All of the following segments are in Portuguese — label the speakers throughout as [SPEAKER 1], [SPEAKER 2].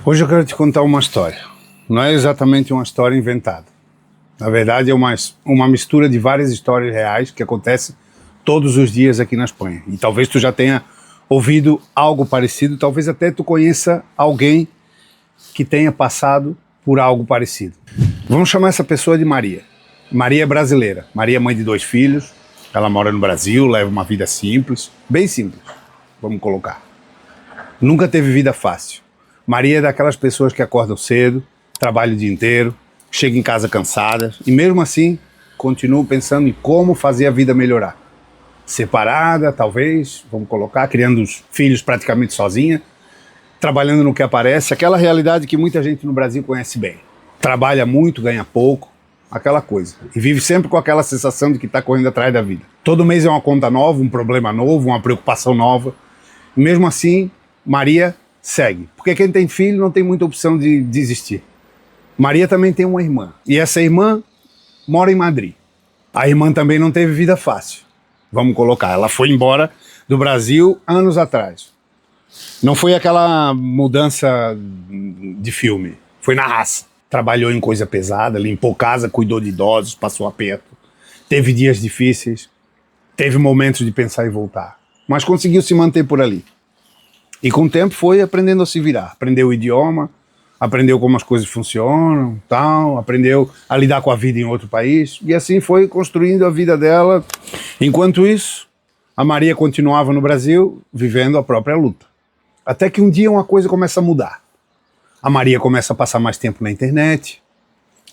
[SPEAKER 1] Hoje eu quero te contar uma história. Não é exatamente uma história inventada. Na verdade é uma mistura de várias histórias reais que acontecem todos os dias aqui na Espanha. E talvez tu já tenha ouvido algo parecido, talvez até tu conheça alguém que tenha passado por algo parecido. Vamos chamar essa pessoa de Maria. Maria é brasileira. Maria é mãe de 2 filhos. Ela mora no Brasil, leva uma vida simples, bem simples, vamos colocar. Nunca teve vida fácil. Maria é daquelas pessoas que acordam cedo, trabalham o dia inteiro, chegam em casa cansadas e mesmo assim continuam pensando em como fazer a vida melhorar. Separada, talvez, vamos colocar, criando os filhos praticamente sozinha, trabalhando no que aparece, aquela realidade que muita gente no Brasil conhece bem. Trabalha muito, ganha pouco, aquela coisa. E vive sempre com aquela sensação de que está correndo atrás da vida. Todo mês é uma conta nova, um problema novo, uma preocupação nova. E mesmo assim, Maria segue. Porque quem tem filho não tem muita opção de desistir. Maria também tem uma irmã. E essa irmã mora em Madrid. A irmã também não teve vida fácil. Vamos colocar. Ela foi embora do Brasil anos atrás. Não foi aquela mudança de filme. Foi na raça. Trabalhou em coisa pesada, limpou casa, cuidou de idosos, passou aperto. Teve dias difíceis. Teve momentos de pensar em voltar. Mas conseguiu se manter por ali. E com o tempo foi aprendendo a se virar. Aprendeu o idioma, aprendeu como as coisas funcionam, tal, aprendeu a lidar com a vida em outro país. E assim foi construindo a vida dela. Enquanto isso, a Maria continuava no Brasil, vivendo a própria luta. Até que um dia uma coisa começa a mudar. A Maria começa a passar mais tempo na internet,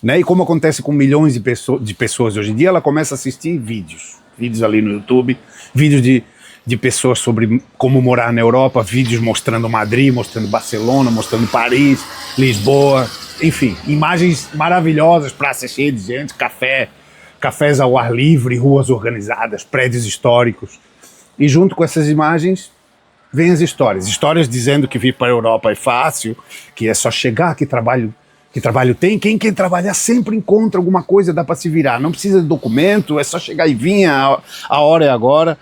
[SPEAKER 1] né? E como acontece com milhões de pessoas hoje em dia, ela começa a assistir vídeos ali no YouTube, vídeos de pessoas sobre como morar na Europa, vídeos mostrando Madrid, mostrando Barcelona, mostrando Paris, Lisboa, enfim, imagens maravilhosas, praças cheias de gente, cafés ao ar livre, ruas organizadas, prédios históricos. E junto com essas imagens vem as histórias dizendo que vir para a Europa é fácil, que é só chegar, que trabalho tem, quem quer trabalhar sempre encontra alguma coisa, dá para se virar, não precisa de documento, é só chegar e vir, a hora é agora,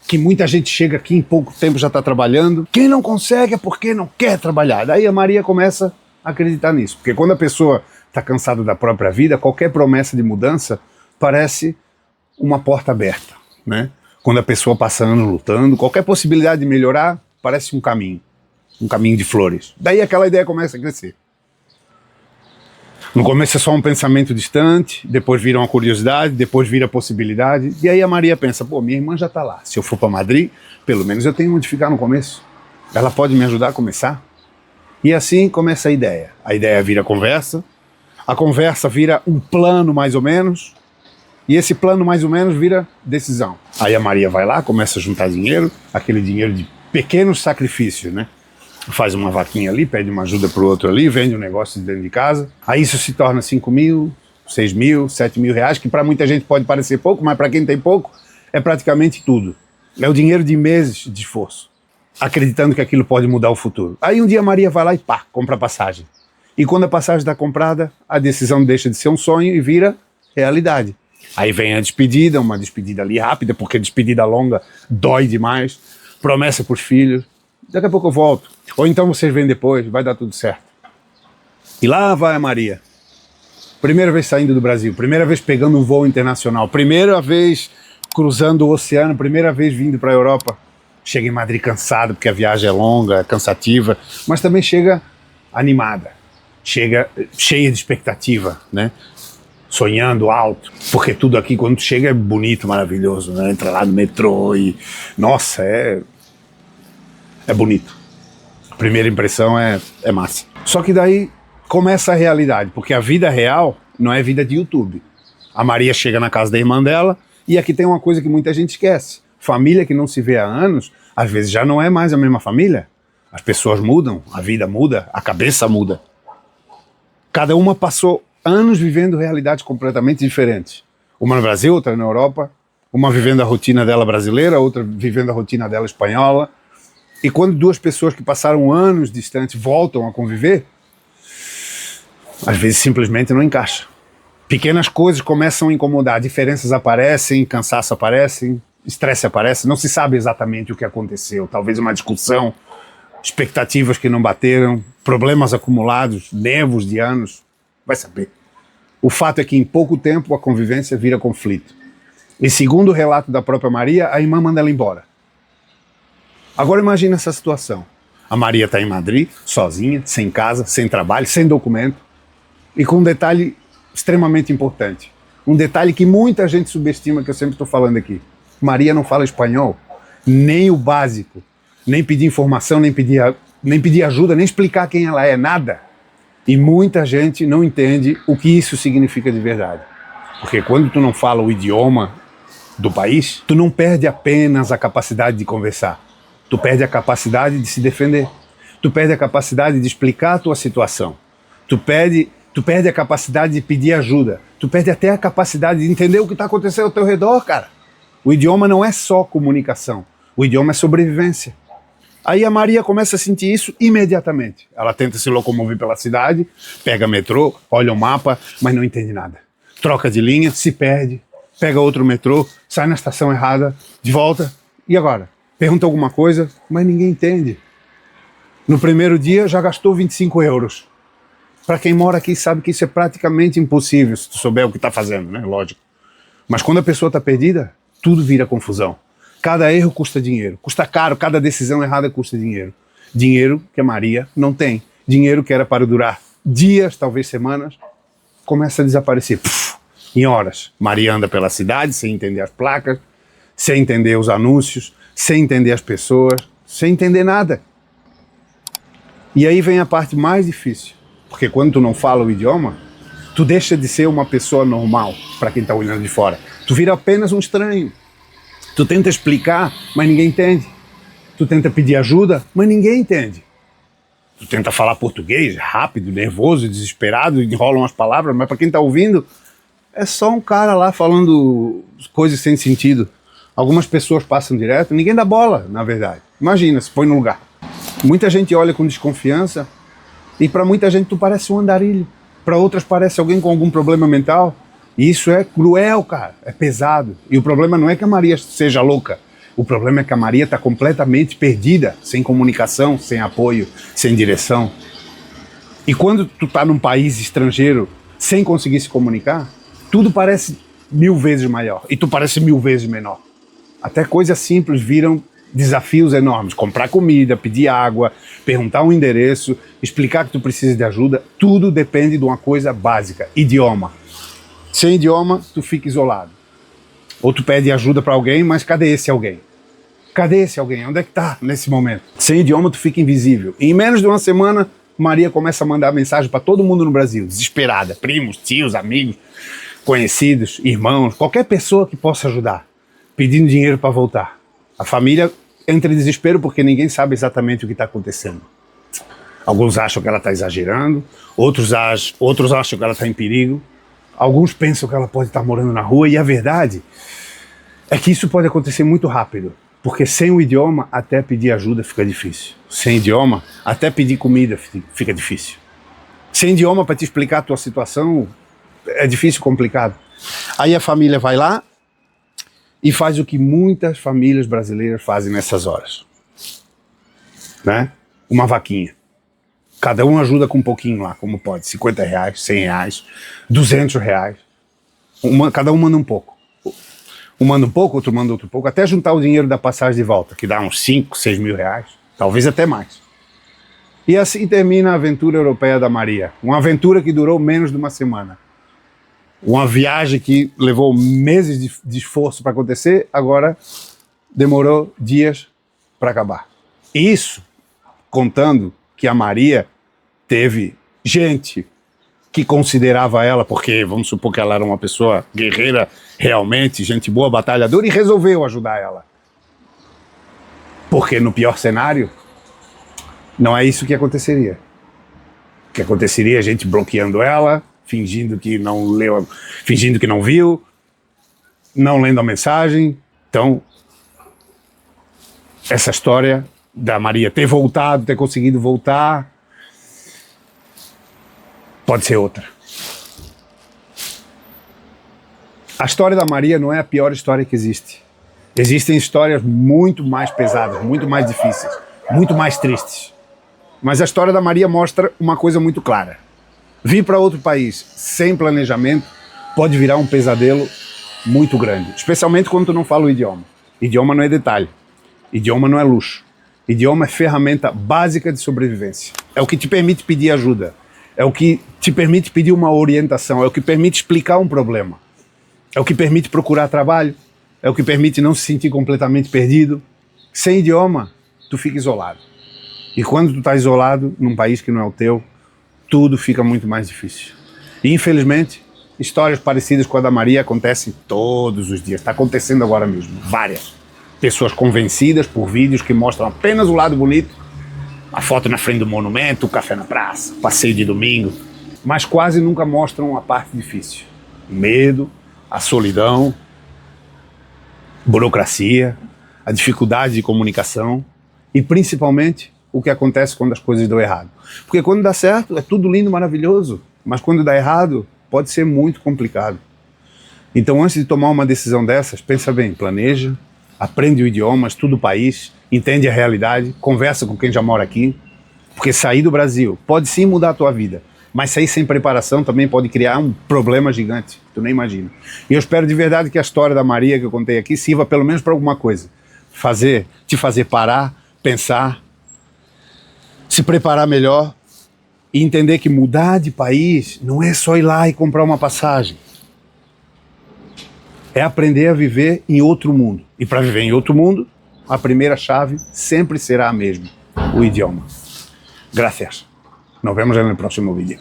[SPEAKER 1] que muita gente chega aqui em pouco tempo já está trabalhando, quem não consegue é porque não quer trabalhar. Daí a Maria começa a acreditar nisso, porque quando a pessoa está cansada da própria vida, qualquer promessa de mudança parece uma porta aberta, né? Quando a pessoa passa anos lutando, qualquer possibilidade de melhorar parece um caminho de flores. Daí aquela ideia começa a crescer. No começo é só um pensamento distante, depois vira uma curiosidade, depois vira possibilidade. E aí a Maria pensa, pô, minha irmã já está lá. Se eu for para Madrid, pelo menos eu tenho onde ficar no começo. Ela pode me ajudar a começar? E assim começa a ideia. A ideia vira conversa, a conversa vira um plano mais ou menos, e esse plano mais ou menos vira decisão. Aí a Maria vai lá, começa a juntar dinheiro, aquele dinheiro de pequenos sacrifícios, né? Faz uma vaquinha ali, pede uma ajuda pro outro ali, vende um negócio de dentro de casa. Aí isso se torna 5 mil, 6 mil, 7 mil reais, que para muita gente pode parecer pouco, mas para quem tem pouco, é praticamente tudo. É o dinheiro de meses de esforço, acreditando que aquilo pode mudar o futuro. Aí um dia a Maria vai lá e pá, compra a passagem. E quando a passagem está comprada, a decisão deixa de ser um sonho e vira realidade. Aí vem a despedida, uma despedida ali rápida, porque despedida longa dói demais, promessa para os filhos, daqui a pouco eu volto. Ou então vocês vêm depois, vai dar tudo certo. E lá vai a Maria. Primeira vez saindo do Brasil, primeira vez pegando um voo internacional, primeira vez cruzando o oceano, primeira vez vindo para a Europa. Chega em Madrid cansado, porque a viagem é longa, é cansativa, mas também chega animada, chega cheia de expectativa, né? Sonhando alto, porque tudo aqui quando tu chega é bonito, maravilhoso, né? Entra lá no metrô e, nossa, é bonito. A primeira impressão é massa. Só que daí começa a realidade, porque a vida real não é vida de YouTube. A Maria chega na casa da irmã dela e aqui tem uma coisa que muita gente esquece. Família que não se vê há anos, às vezes já não é mais a mesma família. As pessoas mudam, a vida muda, a cabeça muda. Cada uma passou anos vivendo realidades completamente diferentes. Uma no Brasil, outra na Europa, uma vivendo a rotina dela brasileira, outra vivendo a rotina dela espanhola. E quando 2 pessoas que passaram anos distantes voltam a conviver, às vezes simplesmente não encaixa. Pequenas coisas começam a incomodar, diferenças aparecem, cansaço aparece, estresse aparece, não se sabe exatamente o que aconteceu. Talvez uma discussão expectativas que não bateram, problemas acumulados, nervos de anos, vai saber. O fato é que em pouco tempo a convivência vira conflito. E segundo o relato da própria Maria, a irmã manda ela embora. Agora imagina essa situação. A Maria está em Madrid, sozinha, sem casa, sem trabalho, sem documento, e com um detalhe extremamente importante. Um detalhe que muita gente subestima, que eu sempre estou falando aqui. Maria não fala espanhol, nem o básico, nem pedir informação, nem pedir ajuda, nem explicar quem ela é, nada. E muita gente não entende o que isso significa de verdade. Porque quando tu não fala o idioma do país, tu não perde apenas a capacidade de conversar. Tu perde a capacidade de se defender. Tu perde a capacidade de explicar a tua situação. Tu perde a capacidade de pedir ajuda. Tu perde até a capacidade de entender o que está acontecendo ao teu redor, cara. O idioma não é só comunicação. O idioma é sobrevivência. Aí a Maria começa a sentir isso imediatamente. Ela tenta se locomover pela cidade, pega metrô, olha o mapa, mas não entende nada. Troca de linha, se perde, pega outro metrô, sai na estação errada, de volta. E agora? Pergunta alguma coisa, mas ninguém entende. No primeiro dia já gastou 25 euros. Para quem mora aqui sabe que isso é praticamente impossível, se tu souber o que está fazendo, né? Lógico. Mas quando a pessoa está perdida, tudo vira confusão. Cada erro custa dinheiro, custa caro, cada decisão errada custa dinheiro. Dinheiro que a Maria não tem. Dinheiro que era para durar dias, talvez semanas, começa a desaparecer. Em horas. Maria anda pela cidade sem entender as placas, sem entender os anúncios, sem entender as pessoas, sem entender nada. E aí vem a parte mais difícil, porque quando tu não fala o idioma, tu deixa de ser uma pessoa normal para quem está olhando de fora. Tu vira apenas um estranho. Tu tenta explicar, mas ninguém entende. Tu tenta pedir ajuda, mas ninguém entende. Tu tenta falar português rápido, nervoso, desesperado, enrolam as palavras, mas para quem está ouvindo, é só um cara lá falando coisas sem sentido. Algumas pessoas passam direto, ninguém dá bola, na verdade. Imagina, se põe no lugar. Muita gente olha com desconfiança e para muita gente tu parece um andarilho. Para outras parece alguém com algum problema mental. E isso é cruel, cara. É pesado. E o problema não é que a Maria seja louca. O problema é que a Maria está completamente perdida, sem comunicação, sem apoio, sem direção. E quando tu tá num país estrangeiro sem conseguir se comunicar, tudo parece 1000 vezes maior e tu parece 1000 vezes menor. Até coisas simples viram desafios enormes. Comprar comida, pedir água, perguntar um endereço, explicar que tu precisa de ajuda, tudo depende de uma coisa básica, idioma. Sem idioma, tu fica isolado. Ou tu pede ajuda para alguém, mas cadê esse alguém? Cadê esse alguém? Onde é que tá nesse momento? Sem idioma, tu fica invisível. E em menos de uma semana, Maria começa a mandar mensagem para todo mundo no Brasil, desesperada. Primos, tios, amigos, conhecidos, irmãos, qualquer pessoa que possa ajudar, pedindo dinheiro para voltar. A família entra em desespero porque ninguém sabe exatamente o que está acontecendo. Alguns acham que ela está exagerando, outros acham que ela está em perigo, alguns pensam que ela pode estar morando na rua, e a verdade é que isso pode acontecer muito rápido, porque sem o idioma até pedir ajuda fica difícil. Sem idioma até pedir comida fica difícil. Sem idioma para te explicar a tua situação é difícil, complicado. Aí a família vai lá e faz o que muitas famílias brasileiras fazem nessas horas, né? Uma vaquinha. Cada um ajuda com um pouquinho lá, como pode, 50 reais, 100 reais, 200 reais. Cada um manda um pouco. Um manda um pouco, outro manda outro pouco, até juntar o dinheiro da passagem de volta, que dá uns 5, 6 mil reais, talvez até mais. E assim termina a aventura europeia da Maria. Uma aventura que durou menos de uma semana. Uma viagem que levou meses de esforço para acontecer, agora demorou dias para acabar. Isso contando que a Maria teve gente que considerava ela, porque vamos supor que ela era uma pessoa guerreira realmente, gente boa, batalhadora, e resolveu ajudar ela. Porque no pior cenário, não é isso que aconteceria. O que aconteceria é gente bloqueando ela, fingindo que não leu, fingindo que não viu, não lendo a mensagem. Então, essa história da Maria ter voltado, ter conseguido voltar, pode ser outra. A história da Maria não é a pior história que existe. Existem histórias muito mais pesadas, muito mais difíceis. muito mais tristes. Mas a história da Maria mostra uma coisa muito clara. Vir para outro país sem planejamento pode virar um pesadelo muito grande, especialmente quando tu não fala o idioma. Idioma não é detalhe, idioma não é luxo. Idioma é ferramenta básica de sobrevivência. É o que te permite pedir ajuda, é o que te permite pedir uma orientação, é o que permite explicar um problema, é o que permite procurar trabalho, é o que permite não se sentir completamente perdido. Sem idioma, tu fica isolado. E quando tu tá isolado num país que não é o teu, tudo fica muito mais difícil. E infelizmente, histórias parecidas com a da Maria acontecem todos os dias. Está acontecendo agora mesmo, várias. Pessoas convencidas por vídeos que mostram apenas o lado bonito, a foto na frente do monumento, o café na praça, o passeio de domingo, mas quase nunca mostram a parte difícil. O medo, a solidão, burocracia, a dificuldade de comunicação e principalmente o que acontece quando as coisas dão errado. Porque quando dá certo é tudo lindo, maravilhoso, mas quando dá errado pode ser muito complicado. Então antes de tomar uma decisão dessas, pensa bem, planeja, aprende o idioma, estuda o país, entende a realidade, conversa com quem já mora aqui, porque sair do Brasil pode sim mudar a tua vida, mas sair sem preparação também pode criar um problema gigante, tu nem imagina. E eu espero de verdade que a história da Maria que eu contei aqui sirva pelo menos para alguma coisa, te fazer parar, pensar, se preparar melhor e entender que mudar de país não é só ir lá e comprar uma passagem. É aprender a viver em outro mundo. E para viver em outro mundo, a primeira chave sempre será a mesma, o idioma. Gracias. Nos vemos no próximo vídeo.